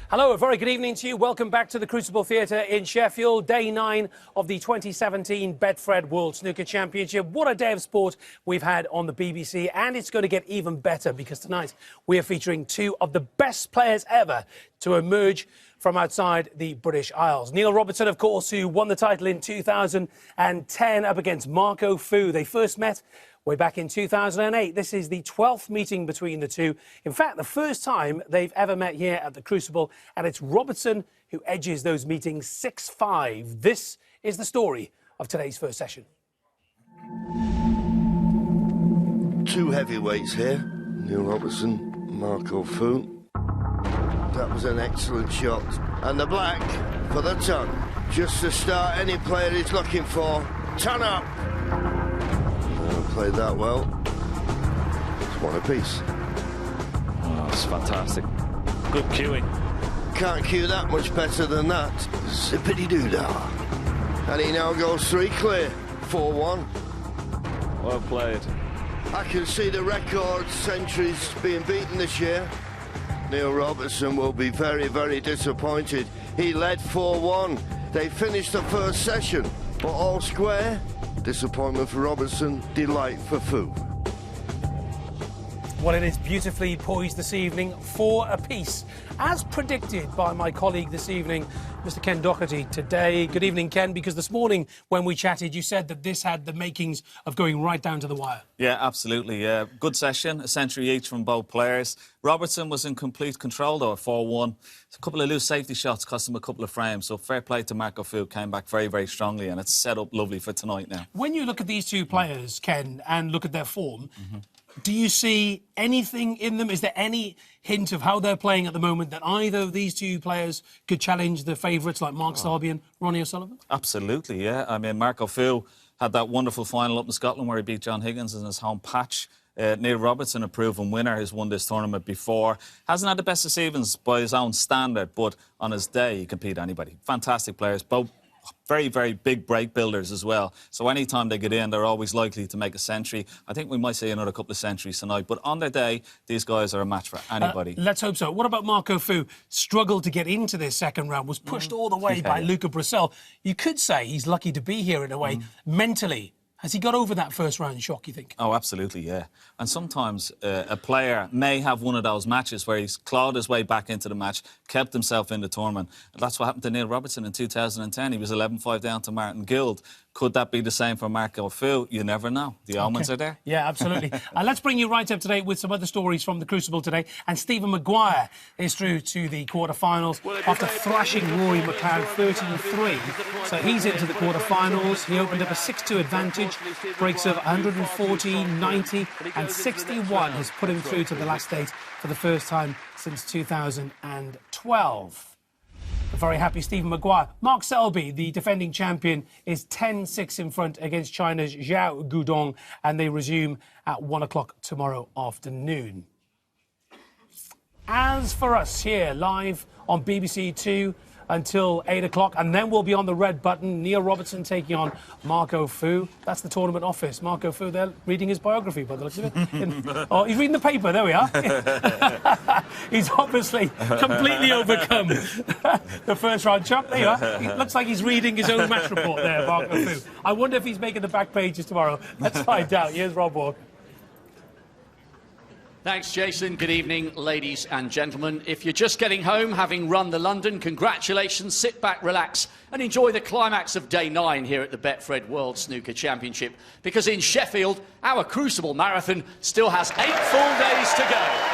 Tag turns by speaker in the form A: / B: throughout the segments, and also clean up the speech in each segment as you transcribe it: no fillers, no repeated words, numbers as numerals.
A: Hello, a very good evening to you. Welcome back to the Crucible Theatre in Sheffield. Day 9 of the 2017 Betfred World Snooker Championship. What a day of sport we've had on the BBC, and it's going to get even better because tonight we are featuring two of the best players ever to emerge from outside the British Isles. Neil Robertson, of course, who won the title in 2010 up against Marco Fu. They first met way back in 2008. This is the 12th meeting between the two. In fact, the first time they've ever met here at the Crucible, and it's Robertson who edges those meetings 6-5. This is the story of today's first session.
B: Two heavyweights here, Neil Robertson, Marco Fu. That was an excellent shot. And the black for the ton. Just to start any player is looking for. Ton up. Played that well. It's one apiece.
C: Oh, it's fantastic. Good cueing.
B: Can't cue that much better than that. Zippity-doo-dah. And he now goes 3 clear. 4-1.
C: Well played.
B: I can see the record centuries being beaten this year. Neil Robertson will be very, very disappointed. He led 4-1. They finished the first session, but all square. Disappointment for Robertson, delight for Fu.
A: Well, it is beautifully poised this evening, 4 apiece. As predicted by my colleague this evening, Mr. Ken Doherty, today. Good evening, Ken, because this morning when we chatted, you said that this had the makings of going right down to the wire.
C: Yeah, absolutely. Good session, a century each from both players. Robertson was in complete control, though, at 4-1. A couple of loose safety shots cost him a couple of frames, so fair play to Marco Fu, came back very, very strongly, and it's set up lovely for tonight now.
A: When you look at these two players, Ken, and look at their form, do you see anything in them? Is there any hint of how they're playing at the moment that either of these two players could challenge the favourites like Mark Selby and Ronnie O'Sullivan?
C: Absolutely, yeah. I mean, Marco Fu had that wonderful final up in Scotland where he beat John Higgins in his home patch. Neil Robertson, a proven winner, has won this tournament before. Hasn't had the best of seasons by his own standard, but on his day, he can beat anybody. Fantastic players, both very, very big break builders as well. So anytime they get in, they're always likely to make a century. I think we might see another couple of centuries tonight. But on their day, these guys are a match for anybody.
A: Let's hope so. What about Marco Fu? Struggled to get into this second round, was pushed all the way by Luca Brissell. You could say he's lucky to be here in a way. Mentally, has he got over that first round shock, you think?
C: Oh, absolutely, yeah. And sometimes a player may have one of those matches where he's clawed his way back into the match, kept himself in the tournament. And that's what happened to Neil Robertson in 2010. He was 11-5 down to Martin Guild. Could that be the same for Marco Fu? You never know. The omens are there.
A: Yeah, absolutely. Let's bring you right up to date with some other stories from the Crucible today. And Stephen Maguire is through to the quarterfinals after thrashing Rory McLeod 13-3. So he's into the quarterfinals. He opened up a 6-2 advantage. Breaks of 140, 90 and 61 has put him through to the last stage for the first time since 2012. A very happy Stephen Maguire. Mark Selby, the defending champion, is 10-6 in front against China's Zhao Gudong, and they resume at 1 o'clock tomorrow afternoon. As for us here, live on BBC Two until 8 o'clock, and then we'll be on the red button. Neil Robertson taking on Marco Fu. That's the tournament office. Marco Fu there reading his biography by the looks of it. Oh, he's reading the paper. There we are. He's obviously completely overcome the first round chop. There you are. It looks like he's reading his own match report there, Marco Fu. I wonder if he's making the back pages tomorrow. Let's find out. Here's Rob Walker.
D: Thanks, Jason. Good evening, ladies and gentlemen. If you're just getting home, having run the London, congratulations. Sit back, relax, and enjoy the climax of Day 9 here at the Betfred World Snooker Championship. Because in Sheffield, our Crucible Marathon still has 8 full days to go.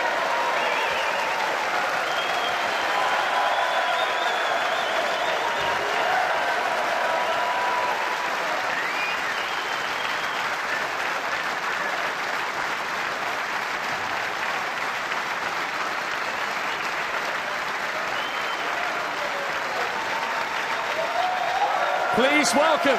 D: Please welcome,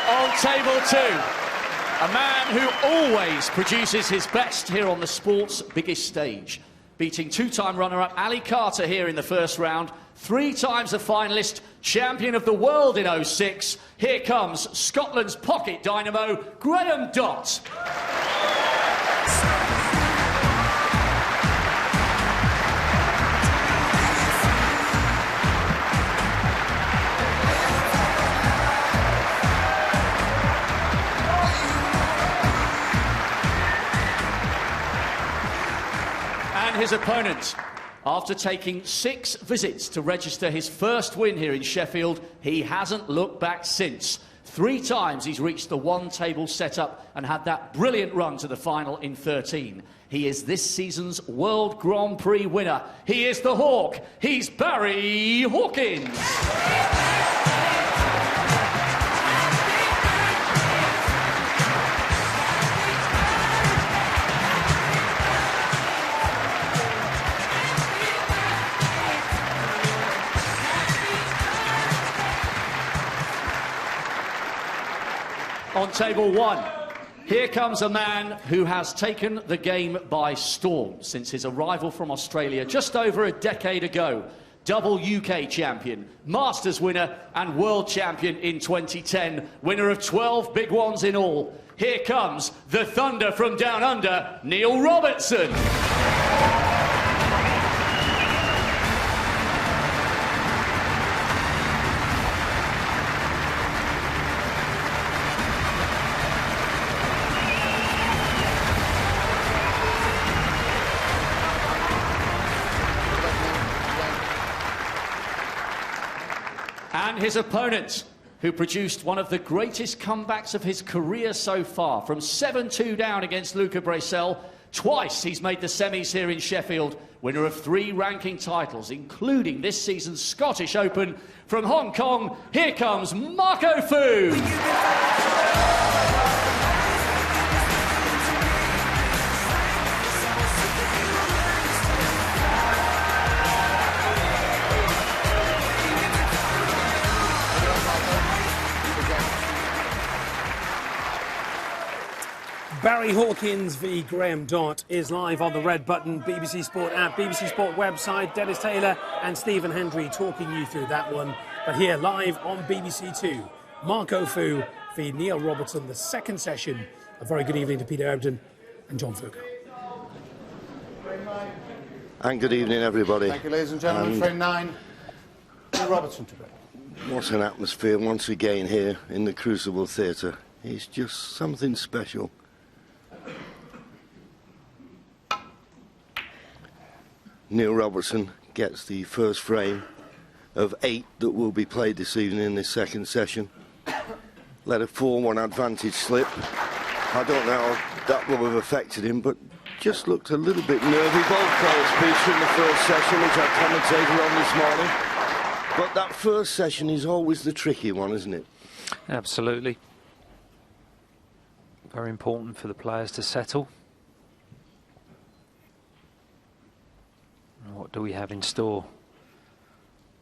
D: on table 2, a man who always produces his best here on the sport's biggest stage, beating 2-time runner-up Ali Carter here in the first round, 3 times a finalist, champion of the world in '06. Here comes Scotland's pocket dynamo, Graham Dott. And his opponent, after taking 6 visits to register his first win here in Sheffield, he hasn't looked back since. 3 times he's reached the one-table setup and had that brilliant run to the final in 13. He is this season's World Grand Prix winner. He is the Hawk. He's Barry Hawkins. On table 1, here comes a man who has taken the game by storm since his arrival from Australia just over a decade ago. Double UK champion, Masters winner and world champion in 2010, winner of 12 big ones in all. Here comes the Thunder from down under, Neil Robertson. And his opponent, who produced one of the greatest comebacks of his career so far, from 7-2 down against Luca Bracel. Twice he's made the semis here in Sheffield, winner of 3 ranking titles, including this season's Scottish Open. From Hong Kong, here comes Marco Fu.
A: Barry Hawkins v Graham Dott is live on the Red Button BBC Sport app, BBC Sport website. Dennis Taylor and Stephen Hendry talking you through that one. But here, live on BBC Two, Marco Fu v Neil Robertson, the second session. A very good evening to Peter Ebdon and John Foucault.
B: And good evening, everybody.
E: Thank you, ladies and gentlemen. Frame 9, Neil Robertson to bed.
B: What an atmosphere once again here in the Crucible Theatre. It's just something special. Neil Robertson gets the first frame of 8 that will be played this evening in this second session. Let a 4-1 advantage slip. I don't know how that will have affected him, but just looked a little bit nervy. Both players featured in the first session, which I commentated on this morning. But that first session is always the tricky one, isn't it?
F: Absolutely. Very important for the players to settle. What do we have in store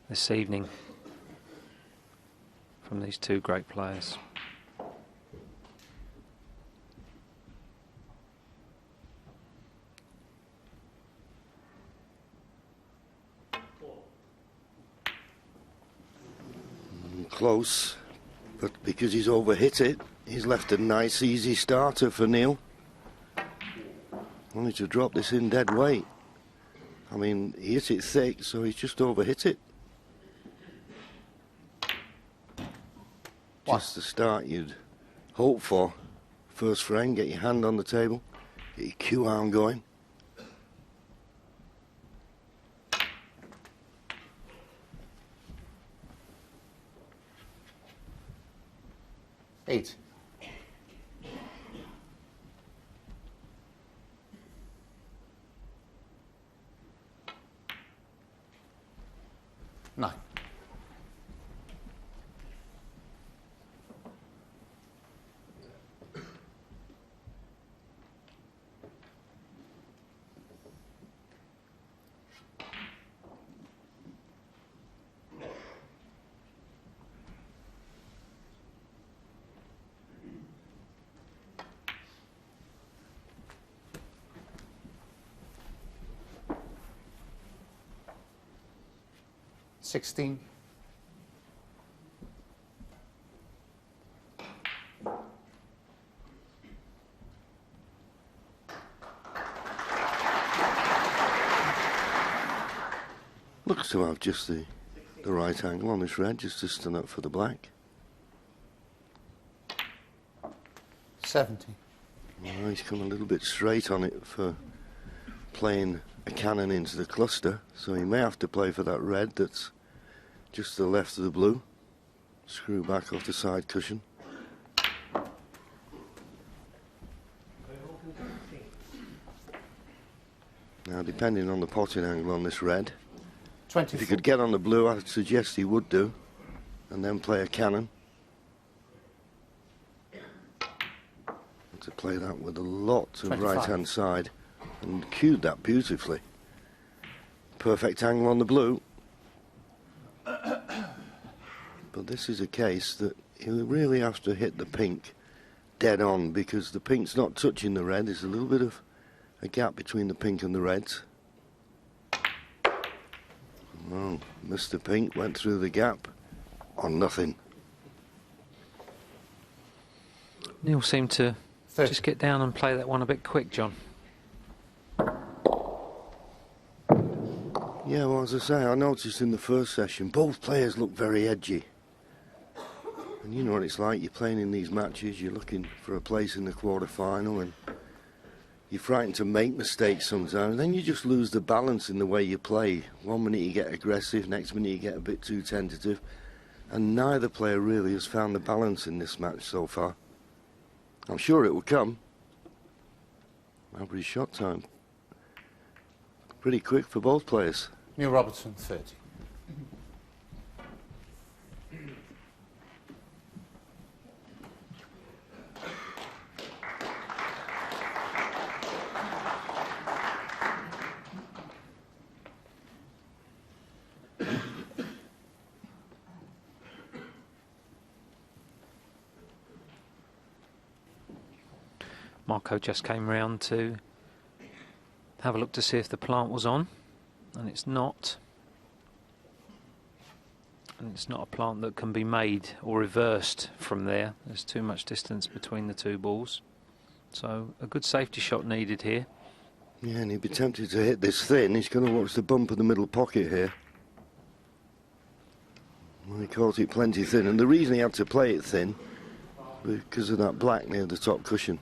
F: this evening from these 2 great players?
B: Close, but because he's overhit it, he's left a nice easy starter for Neil. Only to drop this in dead weight. I mean, he hit it thick, so he's just overhit it. Just the start you'd hope for. First frame, get your hand on the table, get your Q arm going.
E: Eight. Nine. 16.
B: Looks to have just the right angle on this red, just to stand up for the black.
E: 70.
B: Well, he's come a little bit straight on it for playing a cannon into the cluster, so he may have to play for that red that's just to the left of the blue. Screw back off the side cushion. Now, depending on the potting angle on this red,
E: 24.
B: if he could get on the blue, I'd suggest he would do, and then play a cannon. To play that with a lot of
E: 25.
B: right-hand side, and cued that beautifully. Perfect angle on the blue. But this is a case that he'll really have to hit the pink dead on, because the pink's not touching the red. There's a little bit of a gap between the pink and the reds. Oh, Mr. Pink went through the gap on nothing.
F: Neil seemed to
E: 30.
F: just get down and play that one a bit quick, John.
B: Yeah, well, as I say, I noticed in the first session, both players look very edgy. And you know what it's like, you're playing in these matches, you're looking for a place in the quarter-final, and you're frightened to make mistakes sometimes. Then you just lose the balance in the way you play. 1 minute you get aggressive, next minute you get a bit too tentative. And neither player really has found the balance in this match so far. I'm sure it will come. Average shot time. Pretty quick for both players.
E: Neil Robertson, 30.
F: Marco just came round to have a look to see if the plant was on, and it's not. And it's not a plant that can be made or reversed from there. There's too much distance between the two balls. So a good safety shot needed here.
B: Yeah, and he'd be tempted to hit this thin. He's going to watch the bump of the middle pocket here. Well, he caught it plenty thin, and the reason he had to play it thin because of that black near the top cushion.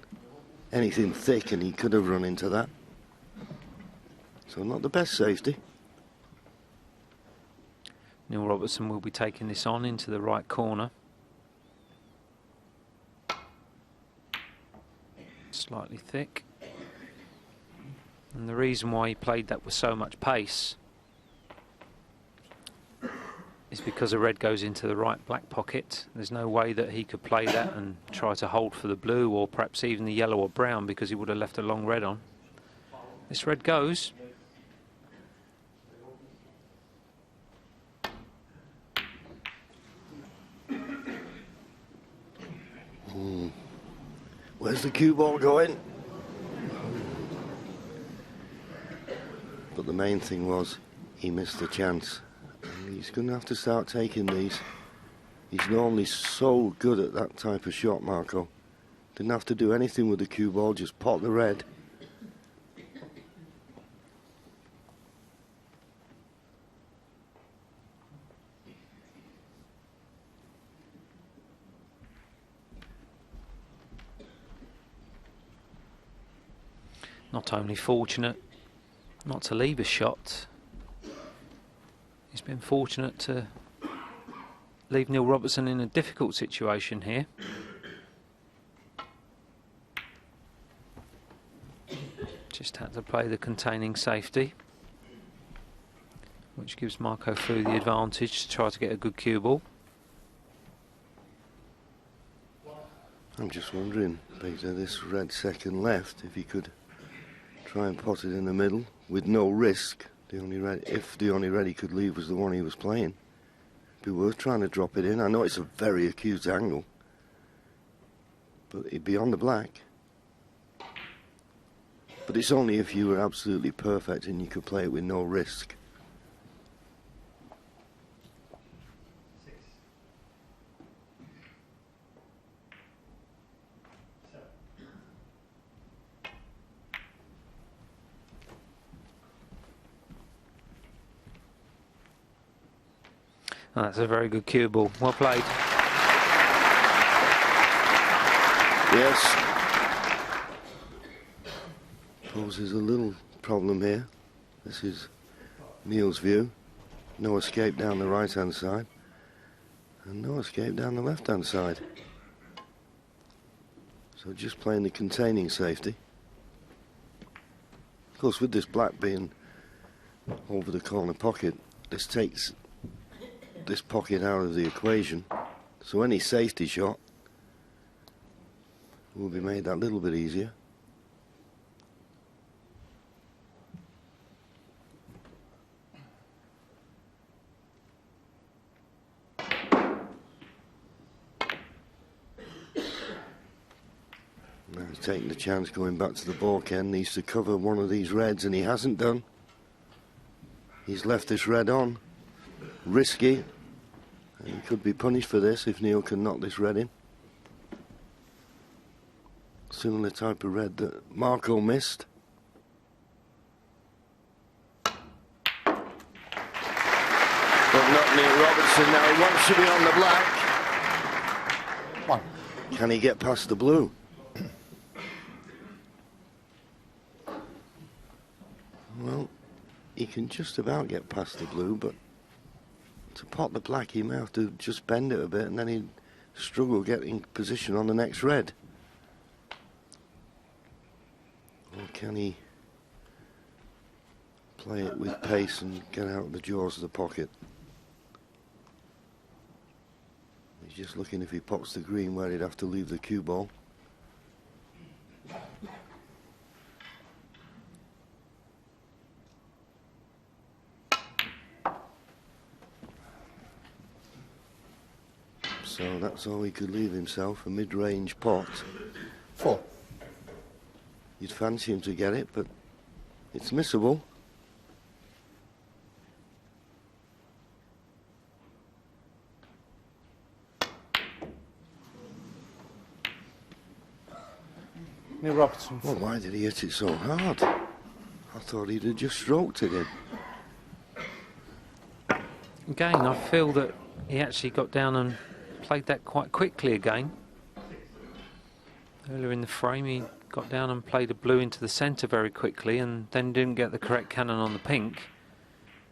B: Anything thick and he could have run into that. So not the best safety.
F: Neil Robertson will be taking this on into the right corner. Slightly thick. And the reason why he played that with so much pace is because the red goes into the right black pocket. There's no way that he could play that and try to hold for the blue, or perhaps even the yellow or brown, because he would have left a long red on. This red goes.
B: Where's the cue ball going? But the main thing was he missed the chance. And he's going to have to start taking these. He's normally so good at that type of shot, Marco. Didn't have to do anything with the cue ball, just pot the red.
F: Not only fortunate not to leave a shot, he's been fortunate to leave Neil Robertson in a difficult situation here. Just had to play the containing safety, which gives Marco Fu the advantage to try to get a good cue ball.
B: I'm just wondering, Peter, this red second left, if he could try and pot it in the middle with no risk. The only red, if the only red he could leave was the one he was playing, it'd be worth trying to drop it in. I know it's a very acute angle, but it'd be on the black. But it's only if you were absolutely perfect and you could play it with no risk.
F: Oh, that's a very good cue ball. Well played.
B: Yes. Poses a little problem here. This is Neil's view. No escape down the right-hand side. And no escape down the left-hand side. So just playing the containing safety. Of course, with this black being over the corner pocket, this takes this pocket out of the equation. So any safety shot will be made that little bit easier. Now he's taking the chance going back to the ball. Ken needs to cover one of these reds, and he hasn't done. He's left this red on. Risky. And he could be punished for this if Neil can knock this red in. Similar type of red that Marco missed. But not Neil Robertson now. He wants to be on the black.
E: One.
B: Can he get past the blue? Well, he can just about get past the blue, but to pot the black he may have to just bend it a bit, and then he'd struggle getting position on the next red. Or can he play it with pace and get out of the jaws of the pocket? He's just looking if he pots the green where he'd have to leave the cue ball. So that's all he could leave himself, a mid-range pot.
E: 4.
B: You'd fancy him to get it, but it's missable.
E: Neil Robertson.
B: Well, why did he hit it so hard? I thought he'd have just stroked it in.
F: Again, I feel that he actually got down and played that quite quickly again. Earlier in the frame he got down and played a blue into the centre very quickly and then didn't get the correct cannon on the pink.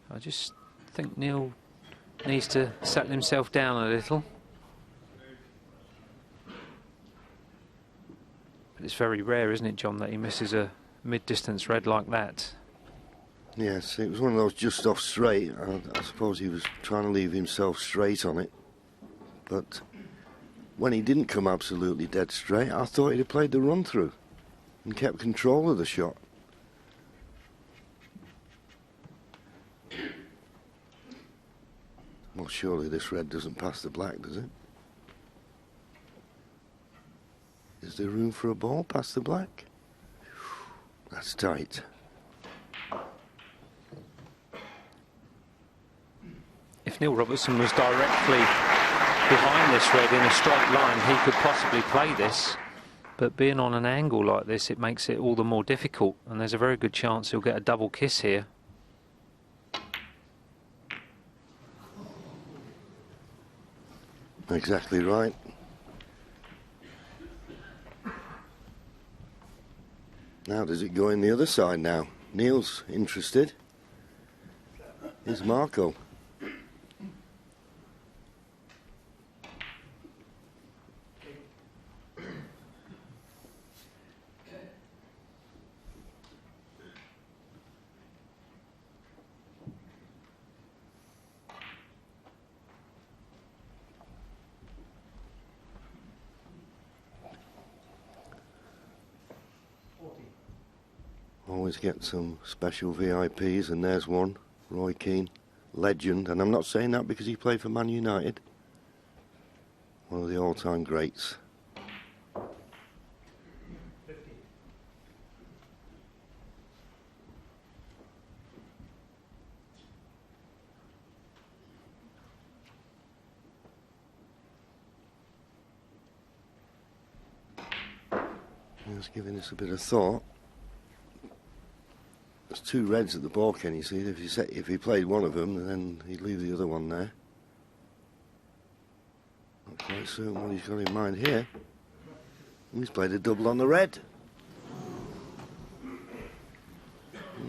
F: I just think Neil needs to settle himself down a little. But it's very rare, isn't it, John, that he misses a mid-distance red like that.
B: Yes, it was one of those just off straight. I suppose he was trying to leave himself straight on it. But when he didn't come absolutely dead straight, I thought he'd have played the run-through and kept control of the shot. Well, surely this red doesn't pass the black, does it? Is there room for a ball past the black? That's tight.
F: If Neil Robertson was directly behind this red in a straight line, he could possibly play this. But being on an angle like this, it makes it all the more difficult. And there's a very good chance he'll get a double kiss here.
B: Exactly right. Now, does it go in the other side now? Neil's interested. Here's Marco. Always get some special VIPs, and there's one, Roy Keane, legend, and I'm not saying that because he played for Man United. One of the all-time greats. Just giving this a bit of thought. There's two reds at the ball, can you see? If he played one of them, then he'd leave the other one there. Not quite certain what he's got in mind here. He's played a double on the red.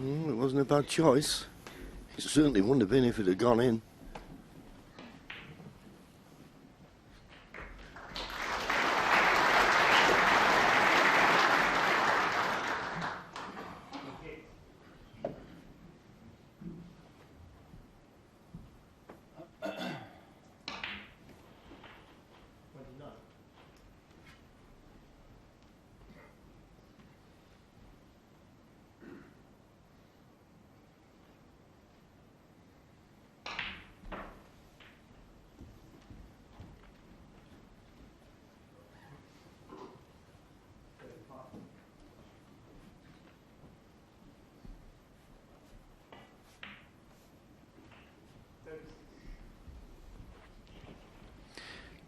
B: It wasn't a bad choice. It certainly wouldn't have been if it had gone in.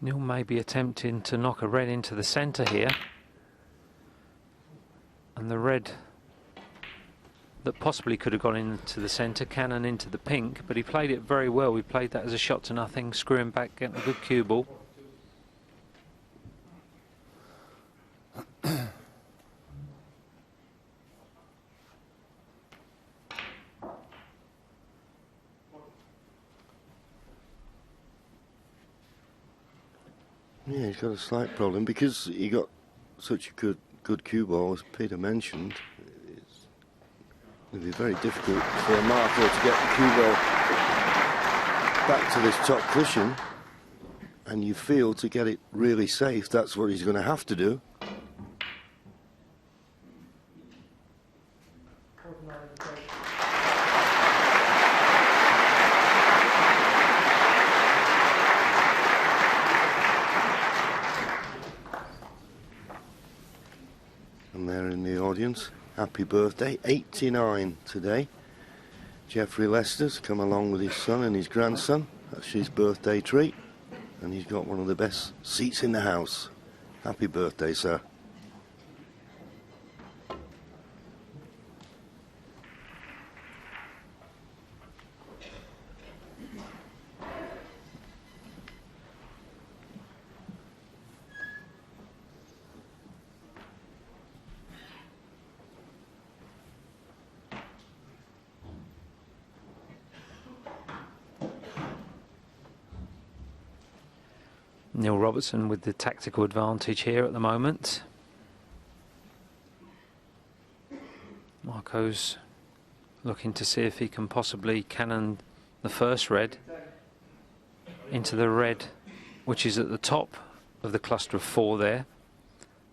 F: Neil may be attempting to knock a red into the centre here. And the red that possibly could have gone into the centre, Cannon into the pink, but he played it very well. He played that as a shot to nothing, screwing back, getting a good cue ball.
B: Yeah, he's got a slight problem because he got such a good cue ball, as Peter mentioned. It's going to be very difficult for Marco to get the cue ball back to this top cushion. And you feel to get it really safe, that's what he's going to have to do. And there in the audience, happy birthday, 89 today. Jeffrey Lester's come along with his son and his grandson. That's his birthday treat. And he's got one of the best seats in the house. Happy birthday, sir.
F: Neil Robertson with the tactical advantage here at the moment. Marco's looking to see if he can possibly cannon the first red into the red, which is at the top of the cluster of four there.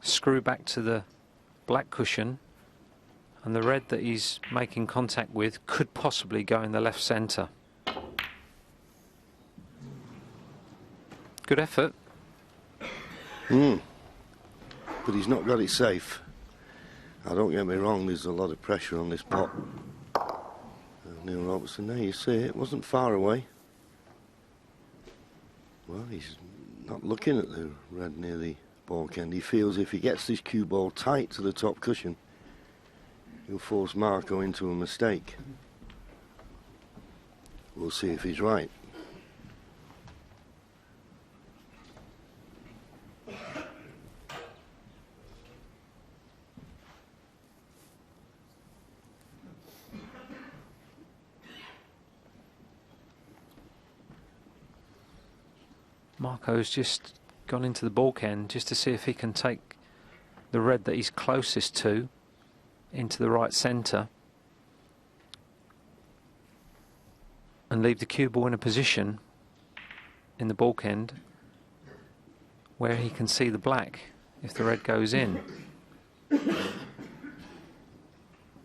F: Screw back to the black cushion, and the red that he's making contact with could possibly go in the left centre. Good effort.
B: But he's not got it safe. Now, don't get me wrong, there's a lot of pressure on this pot. Neil Robertson, there you see it wasn't far away. Well, he's not looking at the red near the ball end. He feels if he gets this cue ball tight to the top cushion, he'll force Marco into a mistake. We'll see if he's right.
F: Marco's just gone into the balk end just to see if he can take the red that he's closest to into the right centre and leave the cue ball in a position in the balk end where he can see the black if the red goes in.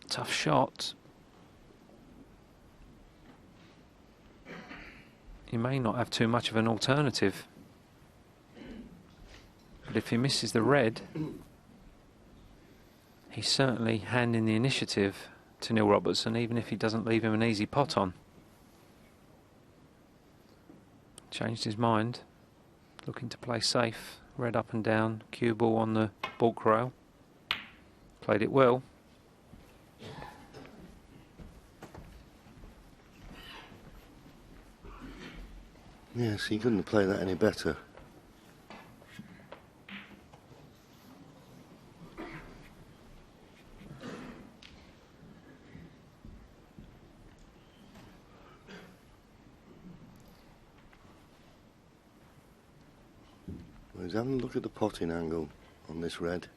F: Tough shot. He may not have too much of an alternative. But if he misses the red, he's certainly handing the initiative to Neil Robertson, even if he doesn't leave him an easy pot on. Changed his mind, looking to play safe. Red up and down, cue ball on the balk rail. Played it well.
B: Yes, he couldn't have played that any better. Well, he's having a look at the potting angle on this red.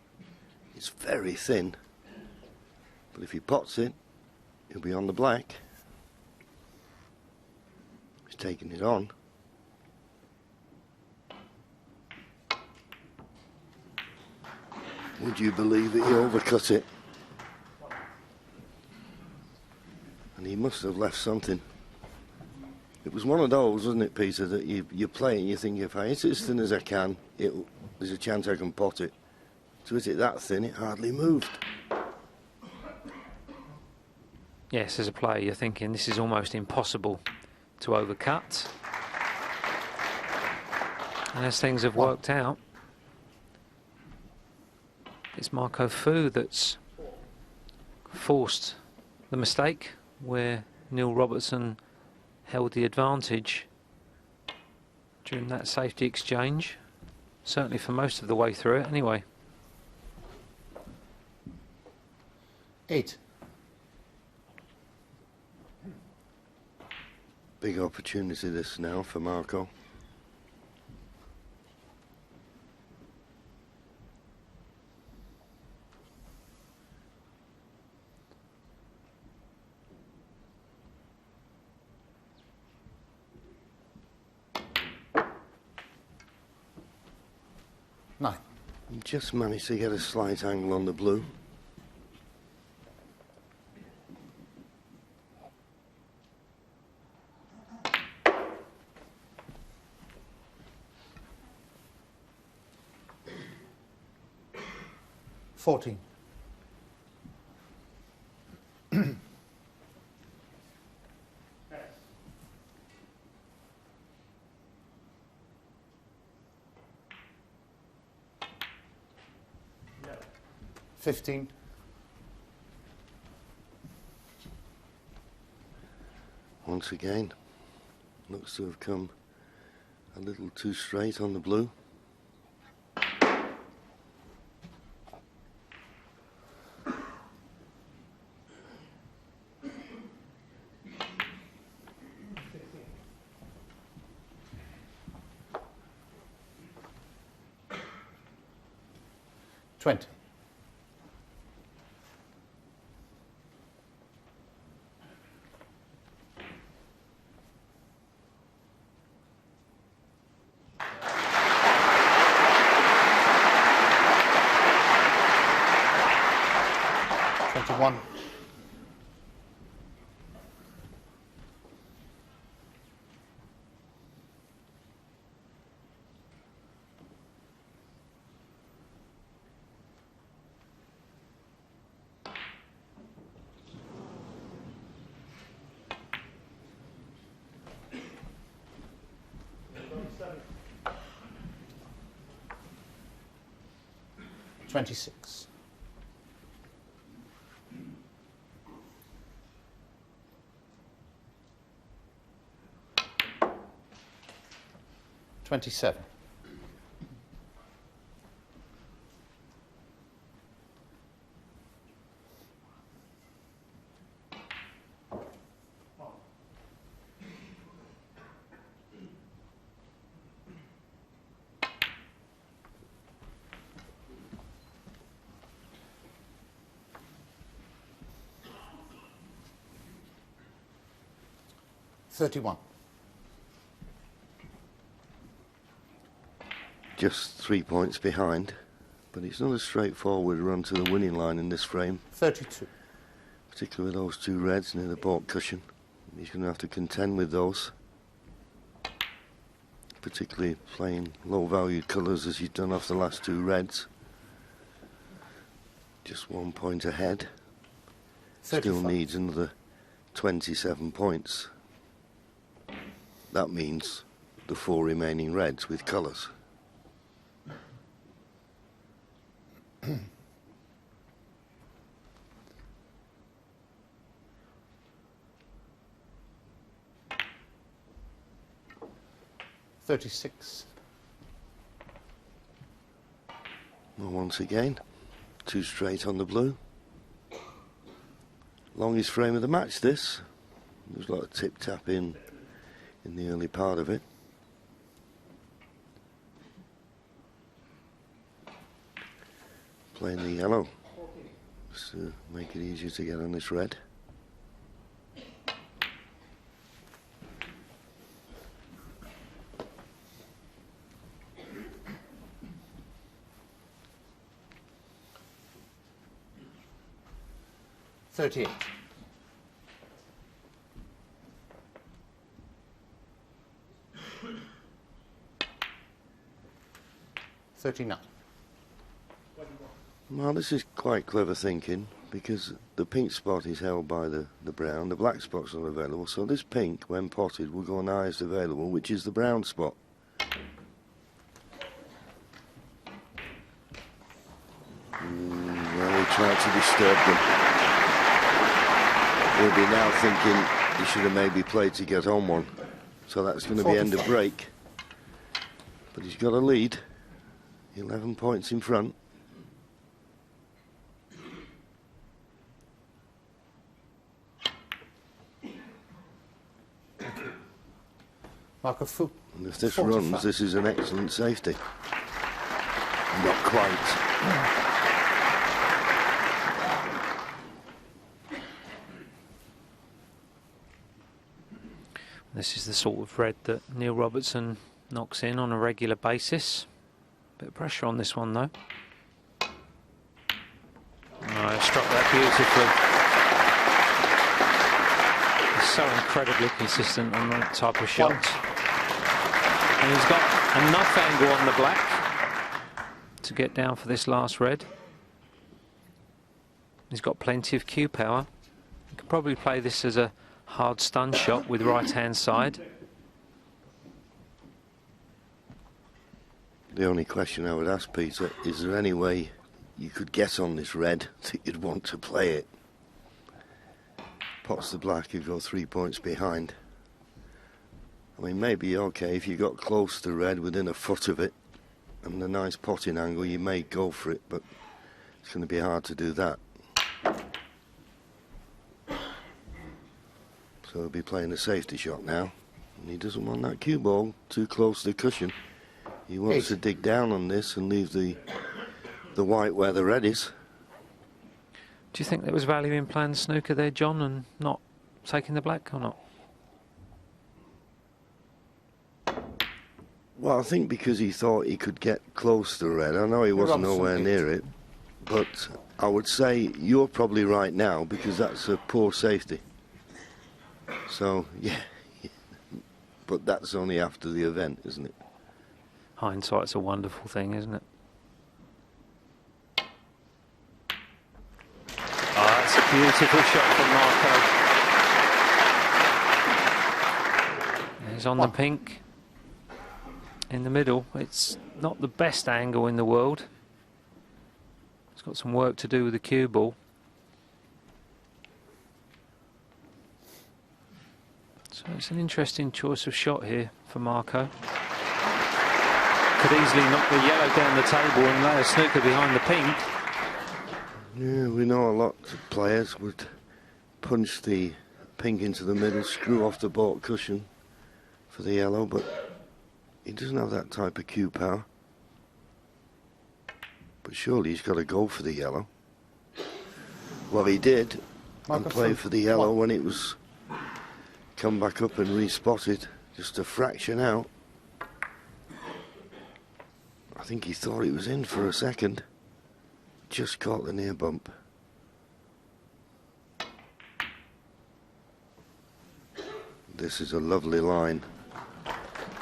B: It's very thin, but if he pots it, he'll be on the black. He's taking it on. Would you believe that he overcut it? And he must have left something. It was one of those, wasn't it, Peter, that you play and you think, if I hit it as thin as I can, there's a chance I can pot it. To hit it that thin, it hardly moved.
F: Yes, as a player, you're thinking this is almost impossible to overcut. And as things have worked out, it's Marco Fu that's forced the mistake where Neil Robertson held the advantage during that safety exchange, certainly for most of the way through it anyway.
E: 8.
B: Big opportunity this now for Marco. He just managed to get a slight angle on the blue.
E: $14. $15.
B: Once again, looks to have come a little too straight on the blue.
E: $20. $21. $26. $27. $31.
B: Just 3 points behind, but it's not a straightforward run to the winning line in this frame.
E: 32.
B: Particularly with those two reds near the baulk cushion. He's going to have to contend with those. Particularly playing low-valued colours as he's done off the last two reds. Just 1 point ahead.
E: 35.
B: Still needs another 27 points. That means the 4 remaining reds with colours.
E: $36.
B: Well, once again, 2 straight on the blue. Longest frame of the match, this. There's a lot of tip-tap in the early part of it. playing the yellow. Just to make it easier to get on this red.
E: $38. $39.
B: Well, this is quite clever thinking, because the pink spot is held by the brown, the black spot's not available, so this pink, when potted, will go on the highest available, which is the brown spot. Well, he tried to disturb them. He'll be now thinking he should have maybe played to get on one, so that's going to be end of break. But he's got a lead, 11 points in front.
E: Mark a foot.
B: And if this
E: 45.
B: runs, this is an excellent safety. Not quite.
F: This is the sort of red that Neil Robertson knocks in on a regular basis. Bit of pressure on this one though. Oh, struck that beautifully. He's so incredibly consistent on that type of shot. And he's got enough angle on the black to get down for this last red. He's got plenty of cue power. He could probably play this as a hard stun shot with right hand side.
B: The only question I would ask Peter, is there any way you could get on this red that you'd want to play it? Pots the black, you go 3 points behind. I mean, maybe okay if you got close to red, within a foot of it, and a nice potting angle, you may go for it, but it's going to be hard to do that. So he'll be playing a safety shot now, and he doesn't want that cue ball too close to the cushion. He wants to dig down on this and leave the white where the red is.
F: Do you think there was value in playing the snooker there, John, and not taking the black or not?
B: Well, I think because he thought he could get close to red. I know he wasn't nowhere near it, but I would say you're probably right now, because that's a poor safety. So, yeah, but that's only after the event, isn't it?
F: Hindsight's a wonderful thing, isn't it? Oh, that's a beautiful shot from Marco. He's on the pink in the middle. It's not the best angle in the world. It's got some work to do with the cue ball. So it's an interesting choice of shot here for Marco. Could easily knock the yellow down the table and lay a snooker behind the pink.
B: Yeah, we know a lot of players would punch the pink into the middle, screw off the baulk cushion for the yellow, but he doesn't have that type of cue power. But surely he's got to go for the yellow. Well, he did, and play for the yellow when it was come back up and respotted, just a fraction out. I think he thought he was in for a second. Just caught the near bump. This is a lovely line.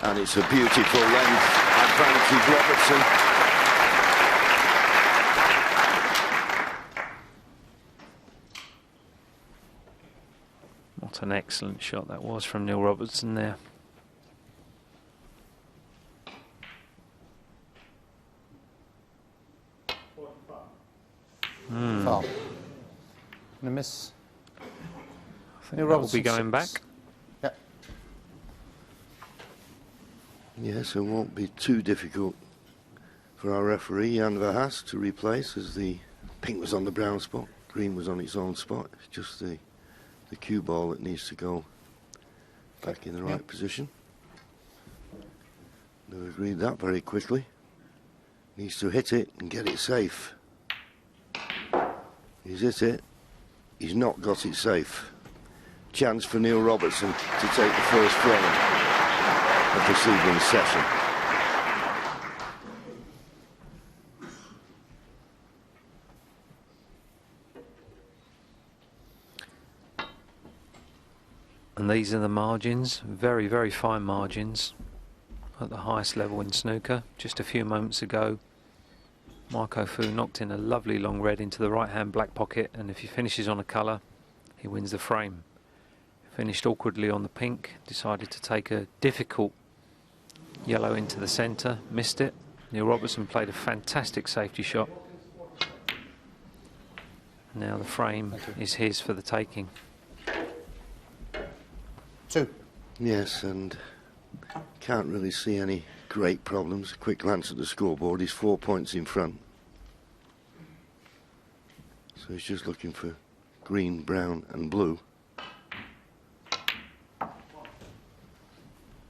B: And it's a beautiful length advantage, Robertson.
F: What an excellent shot that was from Neil Robertson there.
E: Foul. And a miss.
F: I think that will be going back.
E: Yeah.
B: Yes, it won't be too difficult for our referee, Jan Verhaas, to replace, as the pink was on the brown spot, green was on its own spot. It's just the cue ball that needs to go back in the right position. They've agreed that very quickly. Needs to hit it and get it safe. He's hit it. He's not got it safe. Chance for Neil Robertson to take the first frame of this evening's session.
F: And these are the margins, very, very fine margins at the highest level in snooker. Just a few moments ago, Marco Fu knocked in a lovely long red into the right-hand black pocket, and if he finishes on a colour, he wins the frame. Finished awkwardly on the pink, decided to take a difficult yellow into the centre, missed it. Neil Robertson played a fantastic safety shot. Now the frame is his for the taking.
E: 2.
B: Yes, and can't really see any great problems. A quick glance at the scoreboard, he's 4 points in front. So he's just looking for green, brown and blue.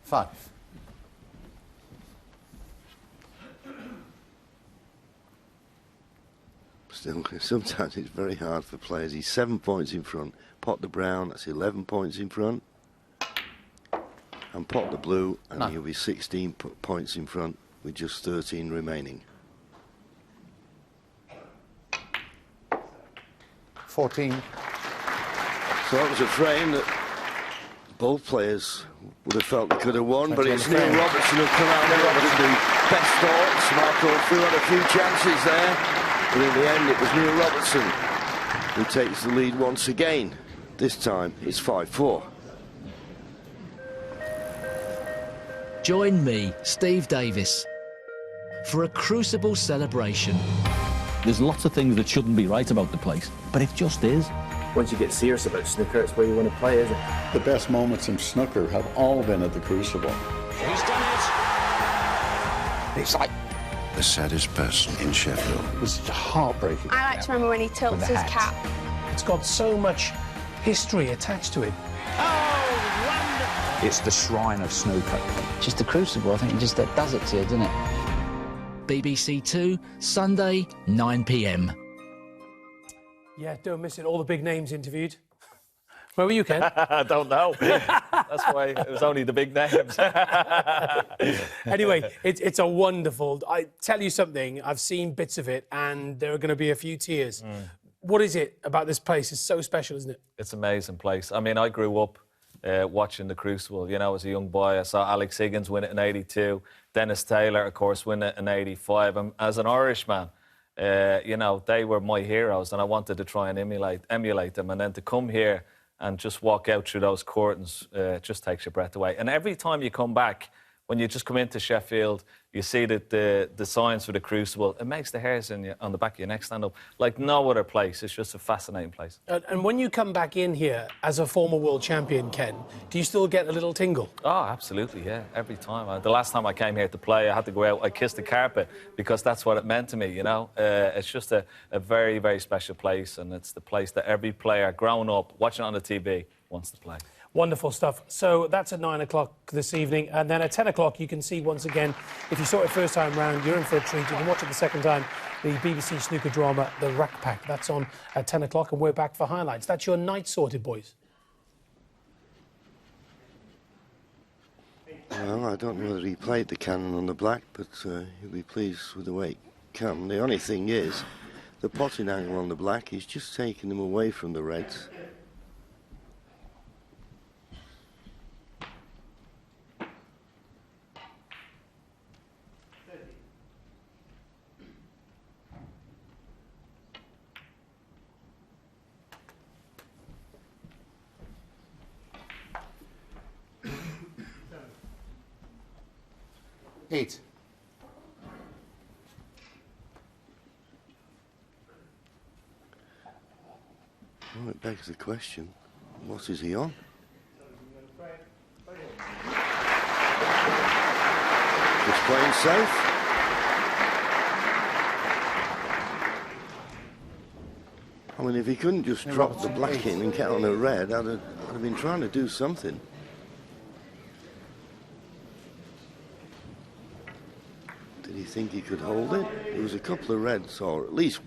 E: 5.
B: Still, sometimes it's very hard for players. He's 7 points in front. Pot the brown, that's 11 points in front. And pot the blue, and
E: No.
B: he'll be 16 points in front with just 13 remaining.
E: 14.
B: So that was a frame that both players would have felt they could have won, but
E: 20
B: it's
E: on the
B: Neil
E: frame.
B: Robertson who've come out with the best thoughts. Marco Fu had a few chances there, but in the end it was Neil Robertson who takes the lead once again. This time it's 5-4.
G: Join me, Steve Davis, for a Crucible celebration.
H: There's lots of things that shouldn't be right about the place, but it just is.
I: Once you get serious about snooker, it's where you want to play, isn't it?
J: The best moments in snooker have all been at the Crucible.
D: He's done it.
J: It's like
K: The saddest person in Sheffield.
J: it was heartbreaking.
L: I like to remember when he tilts his cap.
A: It's got so much history attached to it.
H: It's the shrine of snooker.
G: Just the Crucible, I think, just that does it to you, doesn't it? BBC 2, Sunday, 9 p.m.
A: Yeah, don't miss it. All the big names interviewed. Where were you, Ken?
C: I don't know. That's why it was only the big names.
A: Anyway, it's a wonderful... I tell you something, I've seen bits of it, and there are going to be a few tears. What is it about this place? It's so special, isn't it?
C: It's an amazing place. I mean, I grew up watching the Crucible. You know, as a young boy, I saw Alex Higgins win it in '82. Dennis Taylor, of course, win it in '85. And as an Irishman, you know, they were my heroes, and I wanted to try and emulate them. And then to come here and just walk out through those curtains just takes your breath away. And every time you come back, when you just come into Sheffield, you see that the signs for the Crucible, it makes the hairs on the back of your neck stand up like no other place. It's just a fascinating place.
A: And when you come back in here as a former world champion, Ken, do you still get a little tingle?
C: Oh, absolutely, yeah, every time. The last time I came here to play, I had to go out, I kissed the carpet because that's what it meant to me, you know. It's just a very, very special place, and it's the place that every player growing up, watching it on the TV, wants to play.
A: Wonderful stuff. So that's at 9 o'clock this evening. And then at 10 o'clock, you can see once again, if you saw it first time round, you're in for a treat. You can watch it the second time, the BBC snooker drama, The Rack Pack. That's on at 10 o'clock, and we're back for highlights. That's your night sorted, boys.
B: Well, I don't know whether he played the cannon on the black, but he'll be pleased with the way it come. The only thing is, the potting angle on the black is just taking them away from the reds.
E: Eight.
B: Well, it begs the question, what is he on? Just playing safe. I mean, if he couldn't just drop the black in and get on a red, I'd have been trying to do something. Did he think he could hold it? There was a couple of reds, or at least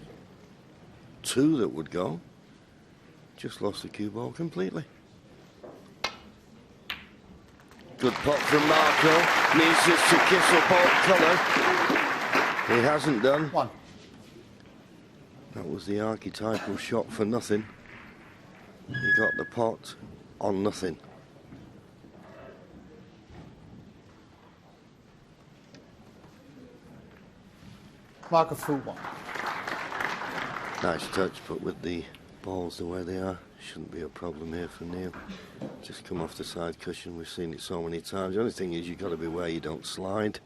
B: 2 that would go. Just lost the cue ball completely. Good pot from Marco. Needs just to kiss up all colour. He hasn't done.
E: 1.
B: That was the archetypal shot for nothing. He got the pot on nothing.
E: Mark a full 1.
B: Nice touch, but with the balls the way they are, shouldn't be a problem here for Neil. Just come off the side cushion. We've seen it so many times. The only thing is you've got to be where you don't slide.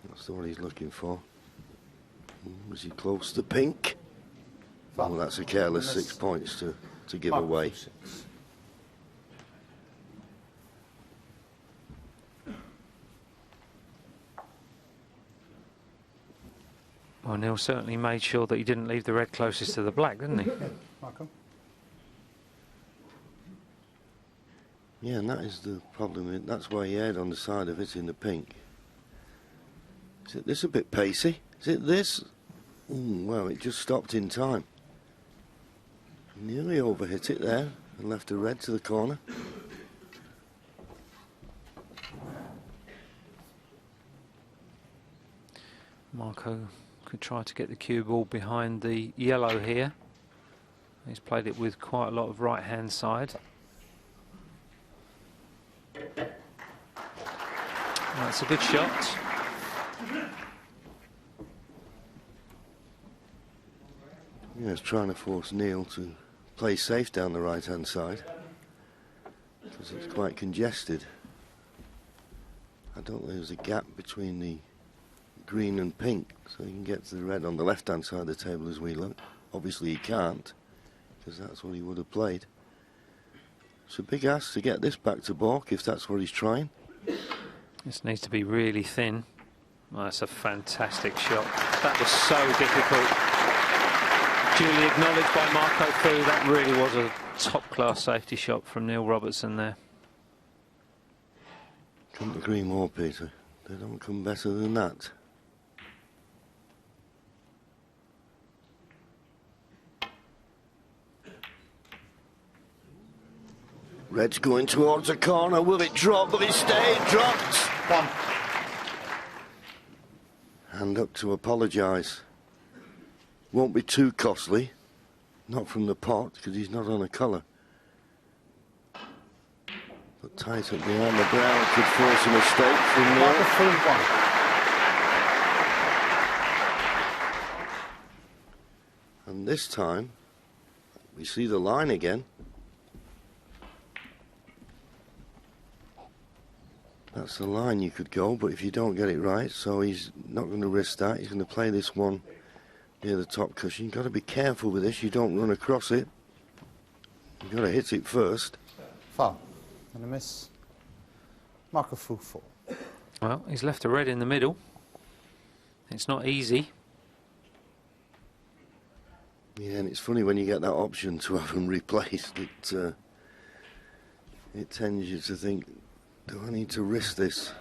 B: That's what he's looking for. Was he close to pink? Oh, that's a careless 6 points to give away.
F: Well, Neil certainly made sure that he didn't leave the red closest to the black, didn't he?
E: Marco.
B: Yeah, and that is the problem. That's why he erred on the side of hitting the pink. Is it this a bit pacey? Is it this? Well, it just stopped in time. Nearly overhit it there and left a red to the corner.
F: Marco could try to get the cue ball behind the yellow here. He's played it with quite a lot of right hand side. That's a good shot.
B: Yeah, it's trying to force Neil to play safe down the right hand side because it's quite congested. I don't think there's a gap between the green and pink, so you can get to the red on the left hand side of the table as we look. Obviously he can't, because that's what he would have played. It's a big ask to get this back to balk if that's what he's trying.
F: This needs to be really thin. Well, that's a fantastic shot. That was so difficult. Duly acknowledged by Marco Fu. That really was a top-class safety shot from Neil Robertson there.
B: Couldn't agree more, Peter. They don't come better than that. Red's going towards the corner. Will it drop? Will it stay? It dropped.
E: 1.
B: Hand up to apologise. Won't be too costly. Not from the pot, because he's not on a colour. But tight up behind the brown could force a mistake from
E: Mark a
B: there.
E: full 1.
B: And this time, we see the line again. That's the line you could go, but if you don't get it right, so he's not going to risk that. He's going to play this one near the top cushion. You've got to be careful with this. You don't run across it. You've got to hit it first.
E: Foul. And a miss. Mark a full 4.
F: Well, he's left a red in the middle. It's not easy.
B: Yeah, and it's funny when you get that option to have them replaced. It tends you to think, do I need to risk this?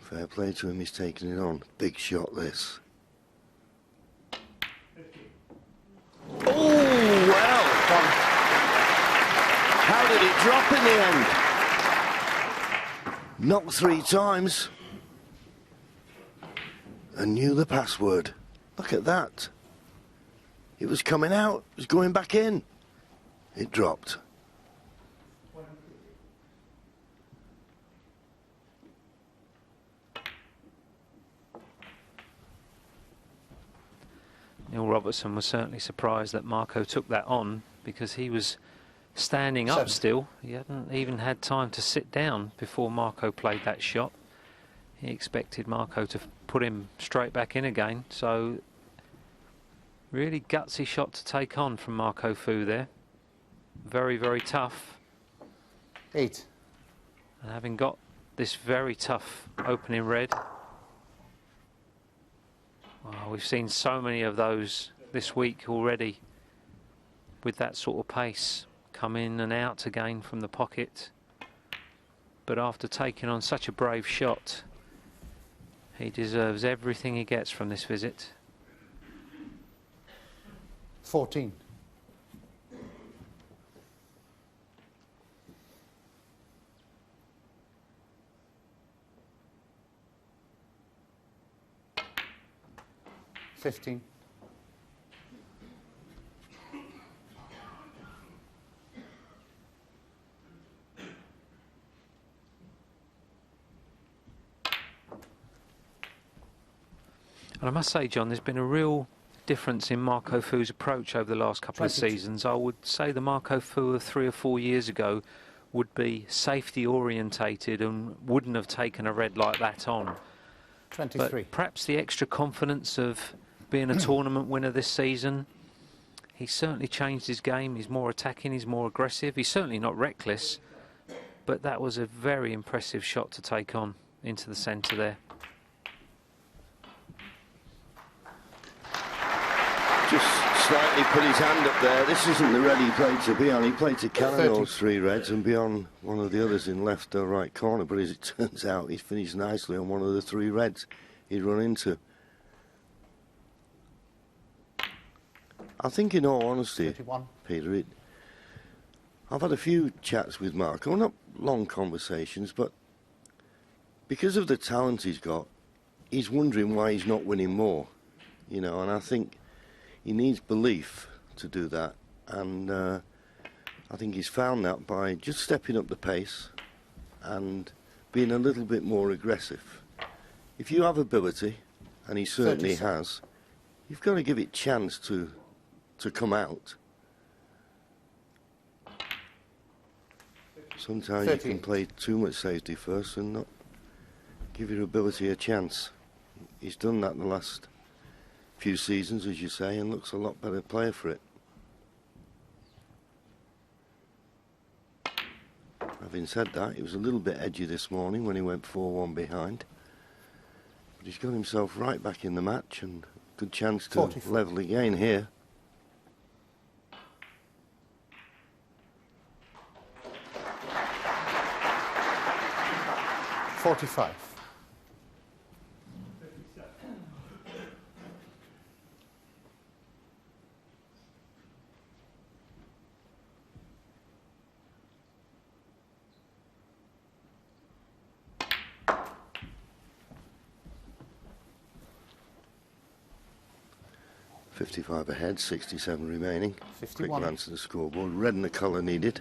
B: Fair play to him, he's taking it on. Big shot, this. Oh, well. How did it drop in the end? Knocked 3 times. And knew the password. Look at that. It was coming out. It was going back in. It dropped.
F: Neil Robertson was certainly surprised that Marco took that on, because he was standing up still. He hadn't even had time to sit down before Marco played that shot. He expected Marco to put him straight back in again, so really gutsy shot to take on from Marco Fu there. Very, very tough.
E: 8.
F: And having got this very tough opening red, well, we've seen so many of those this week already with that sort of pace, come in and out again from the pocket. But after taking on such a brave shot, He deserves everything he gets from this visit.
E: 14. $15.
F: And I must say, John, there's been a real difference in Marco Fu's approach over the last couple of seasons. I would say the Marco Fu of 3 or 4 years ago would be safety orientated and wouldn't have taken a red like that on.
E: 23.
F: But perhaps the extra confidence of being a tournament winner this season, he's certainly changed his game. He's more attacking, he's more aggressive. He's certainly not reckless, but that was a very impressive shot to take on into the centre there.
B: Just slightly put his hand up there. This isn't the red he played to be on. He played to cannon those 3 reds and be on one of the others in left or right corner. But as it turns out, he's finished nicely on one of the 3 reds he'd run into. I think, in all honesty,
E: 31.
B: Peter, I've had a few chats with Marco, not long conversations, but because of the talent he's got, he's wondering why he's not winning more, you know, and I think he needs belief to do that, and I think he's found that by just stepping up the pace and being a little bit more aggressive. If you have ability, and he certainly has, you've got to give it chance to come out. Sometimes you can play too much safety first and not give your ability a chance. He's done that in the last few seasons, as you say, and looks a lot better player for it. Having said that, he was a little bit edgy this morning when he went 4-1 behind. But he's got himself right back in the match and good chance to
E: 44.
B: level again here.
E: $45.
B: $55 ahead, 67 remaining.
E: 51.
B: Quick glance at the scoreboard. Red and the colour needed.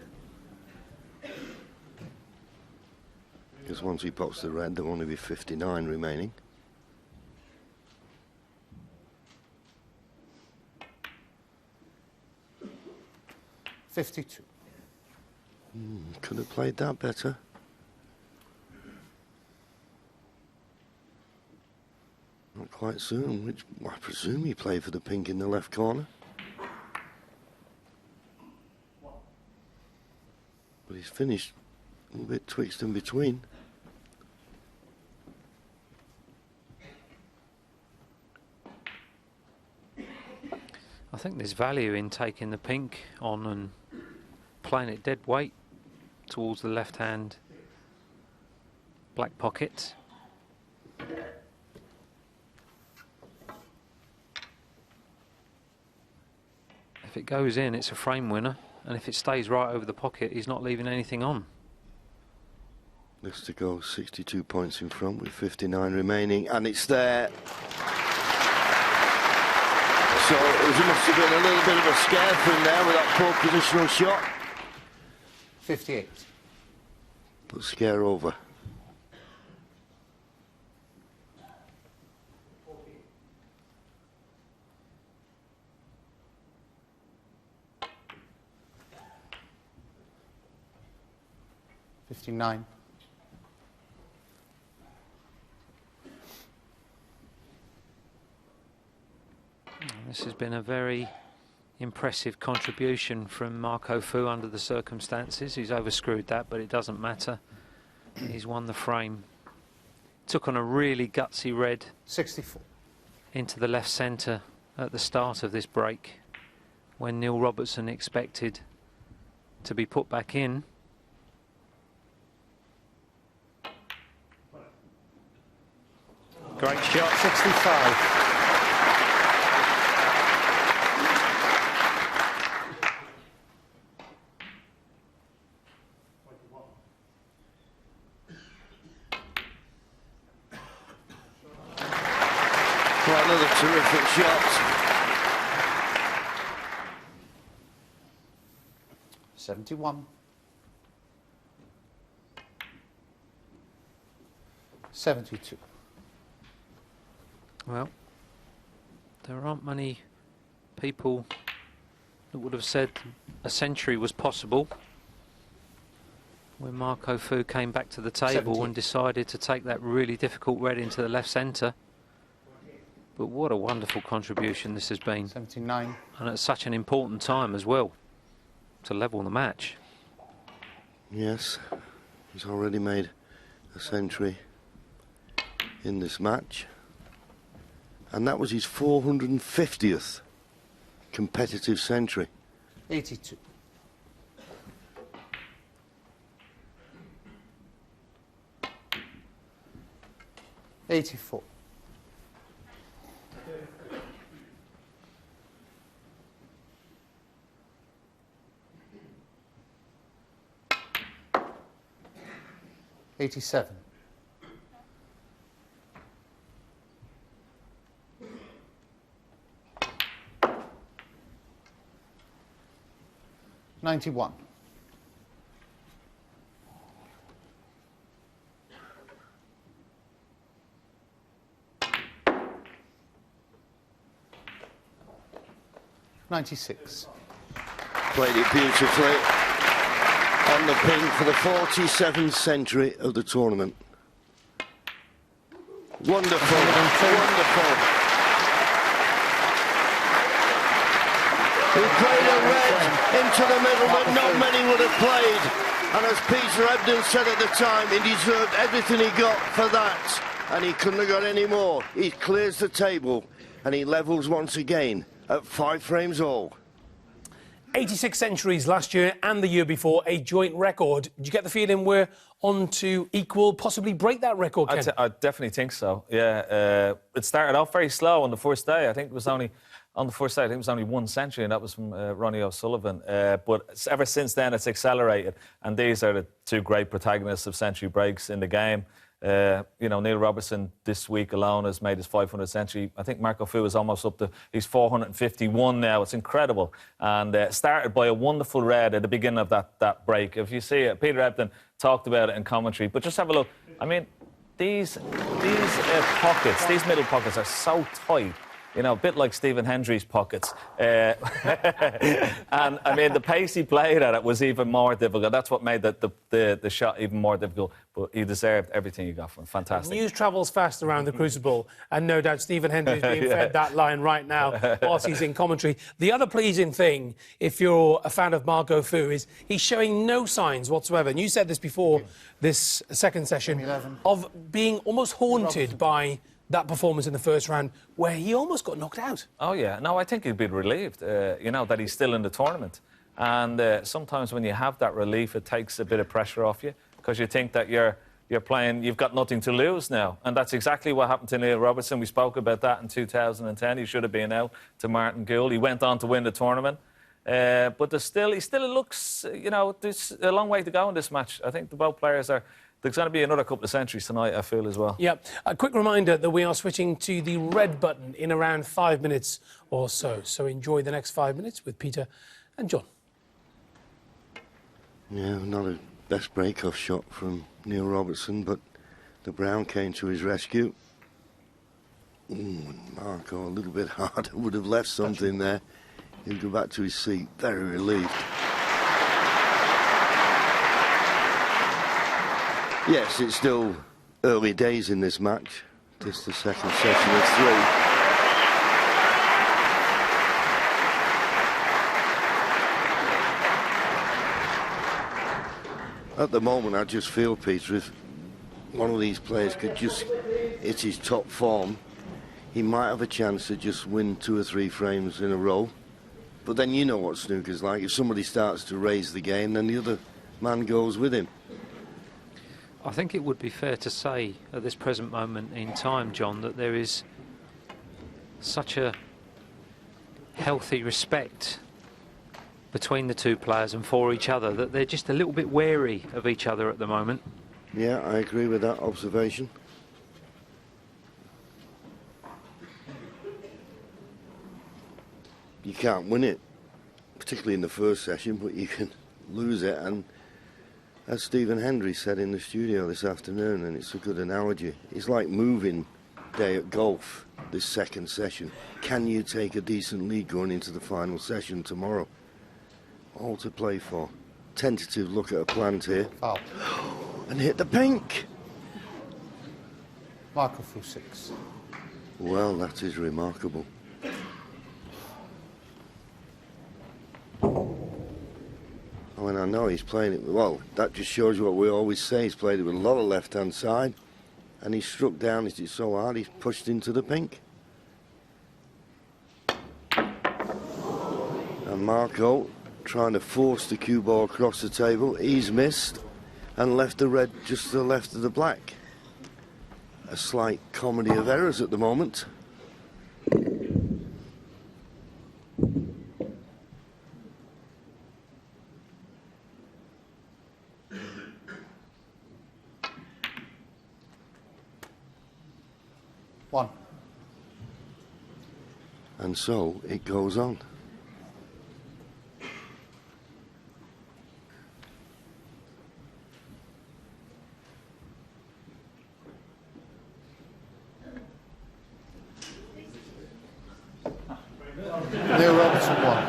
B: Because once he pops the red, there'll only be 59 remaining.
E: $52.
B: Could have played that better. Not quite soon, which I presume he played for the pink in the left corner. But he's finished a little bit twixt in between.
F: I think there's value in taking the pink on and playing it dead weight towards the left hand black pocket. If it goes in, it's a frame winner, and if it stays right over the pocket, he's not leaving anything on.
B: Looks to go 62 points in front with 59 remaining, and it's there. So it must have been a little bit of a scare for him there with that poor positional shot.
E: 58.
B: But scare over.
E: $59.
F: This has been a very impressive contribution from Marco Fu under the circumstances. He's overscrewed that, but it doesn't matter. He's won the frame. Took on a really gutsy red
E: 64
F: into the left centre at the start of this break when Neil Robertson expected to be put back in. Great shot.
E: 65.
B: Well, another terrific shot.
E: 71. 72.
F: Well, there aren't many people that would have said a century was possible when Marco Fu came back to the table
E: 70.
F: and decided to take that really difficult red into the left centre. But what a wonderful contribution this has been.
E: 79.
F: And at such an important time as well, to level the match.
B: Yes, he's already made a century in this match. And that was his 450th competitive century.
E: 82. 84. 87. 91. 96.
B: Played it beautifully on the pin for the 47th century of the tournament. Wonderful, wonderful. He played a red into the middle that not many would have played. And as Peter Ebden said at the time, he deserved everything he got for that. And he couldn't have got any more. He clears the table and he levels once again at 5 frames all.
A: 86 centuries last year and the year before, a joint record. Did you get the feeling we're on to equal, possibly break that record, Ken?
C: I definitely think so, yeah. It started off very slow on the first day. I think it was only, on the first day, I think it was only 1 century, and that was from Ronnie O'Sullivan. But ever since then, it's accelerated, and these are the 2 great protagonists of century breaks in the game. You know, Neil Robertson this week alone has made his 500th century. I think Marco Fu is almost up to, he's 451 now. It's incredible. And started by a wonderful red at the beginning of that break. If you see it, Peter Ebden talked about it in commentary. But just have a look. I mean, these pockets, these middle pockets are so tight. You know, a bit like Stephen Hendry's pockets. And, I mean, the pace he played at it was even more difficult. That's what made the shot even more difficult. But he deserved everything he got from him. Fantastic.
A: News travels fast around the Crucible, and no doubt Stephen Hendry's being fed that line right now whilst he's in commentary. The other pleasing thing, if you're a fan of Marco Fu, is he's showing no signs whatsoever. And you said this before this second session, of being almost haunted by that performance in the first round where he almost got knocked out.
C: Oh, yeah. No, I think he'd be relieved, you know, that he's still in the tournament. And sometimes when you have that relief, it takes a bit of pressure off you because you think that you're playing, you've got nothing to lose now. And that's exactly what happened to Neil Robertson. We spoke about that in 2010. He should have been out to Martin Gould. He went on to win the tournament. But he still looks, you know, there's a long way to go in this match. I think the both players are... There's going to be another couple of centuries tonight, I feel, as well.
A: Yep. A quick reminder that we are switching to the red button in around 5 minutes or so. So enjoy the next 5 minutes with Peter and John.
B: Yeah, not a best break-off shot from Neil Robertson, but the brown came to his rescue. Marco, a little bit harder, would have left something there. He'll go back to his seat, very relieved. Yes, it's still early days in this match. Just the second session of 3. At the moment, I just feel, Peter, if one of these players could just hit his top form, he might have a chance to just win 2 or 3 frames in a row. But then you know what snooker's like. If somebody starts to raise the game, then the other man goes with him.
F: I think it would be fair to say at this present moment in time, John, that there is such a healthy respect between the two players and for each other that they're just a little bit wary of each other at the moment.
B: Yeah, I agree with that observation. You can't win it, particularly in the first session, but you can lose it. And as Stephen Hendry said in the studio this afternoon, and it's a good analogy, it's like moving day at golf, this second session. Can you take a decent lead going into the final session tomorrow? All to play for. Tentative look at a plant here.
E: Foul.
B: And hit the pink.
E: Michael through 6.
B: Well, that is remarkable. I mean, I know he's playing it well. That just shows you what we always say. He's played it with a lot of left-hand side, and he struck down. It's so hard. He's pushed into the pink. And Marco trying to force the cue ball across the table. He's missed and left the red just to the left of the black. A slight comedy of errors at the moment.
E: One.
B: And so it goes on.
E: Neil Robertson 1.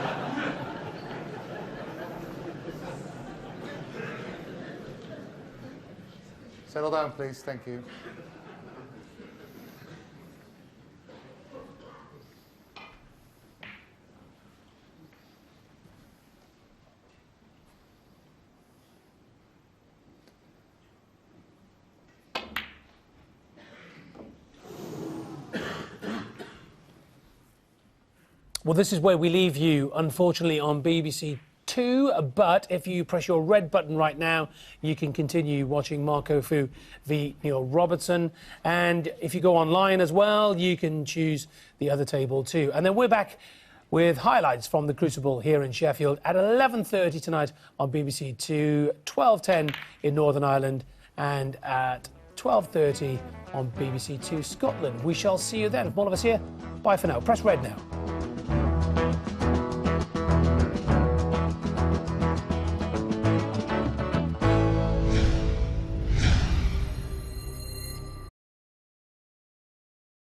E: Settle down, please. Thank you.
A: Well, this is where we leave you, unfortunately, on BBC Two. But if you press your red button right now, you can continue watching Marco Fu v Neil Robertson. And if you go online as well, you can choose the other table too. And then we're back with highlights from the Crucible here in Sheffield at 11:30 tonight on BBC Two, 12:10 in Northern Ireland, and at 12:30 on BBC Two Scotland. We shall see you then. From all of us here, bye for now. Press red now.